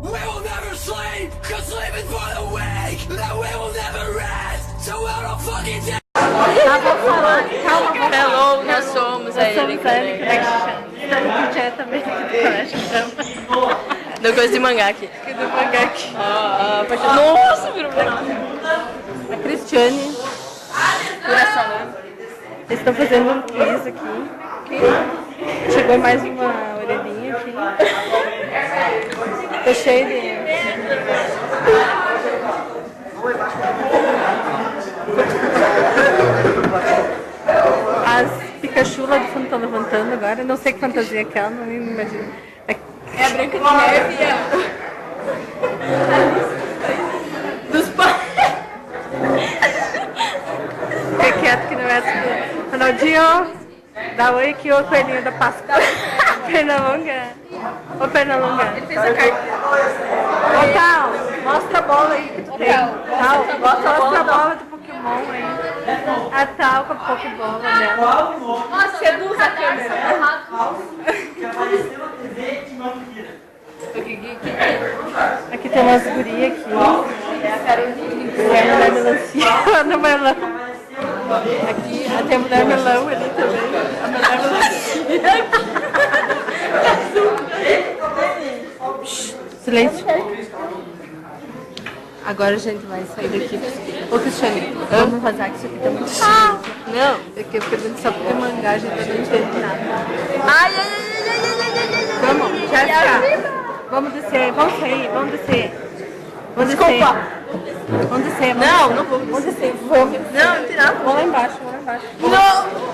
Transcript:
We will never sleep, cause sleep is for the weak. That we will never rest, so we'll not fucking die. Hello, nós somos a Erika. Estamos diretamente do colégio Drama. Do coisa de mangá aqui. Do mangá aqui. Nossa, virou A Cristiane. Eles estão fazendo um quiz aqui. Chegou mais uma orelhinha aqui. Tô cheio de... As Pikachu lá do fundo estão levantando agora. Não sei que fantasia é aquela, não me imagino. É a Branca de Neve e a... Dos pais. Fica quieto que não é assim. Ronaldinho, dá oi aqui, ô coelhinho da Páscoa. Perna longa. Ô perna longa. Ele fez a carta. Ô Tal, mostra a bola aí que tu tem. Tal, mostra a bola do Pokémon aí. A Tal com a Pokébola dela. Nossa, seduz a câmera. Aqui tem umas gurias aqui. Tem a mulher melancia. Ana Melão. Aqui tem a mulher melão ali também. A mulher melancia. Silêncio. Agora a gente vai sair daqui. Ô Cristiane, vamos vazar que isso aqui tá muito cheio. Não. Aqui eu pergunto só porque mangá, a gente não entende nada. Ai, ai, ai, ai, ai, ai, ai, ai. Vamos, já está. Vamos descer, vamos sair, vamos descer. Vamos Desculpa. descer. Vamos descer. Não, não vou. Vamos descer, vamos. Não, não tem nada. Vamos lá embaixo, vamos lá embaixo. Não.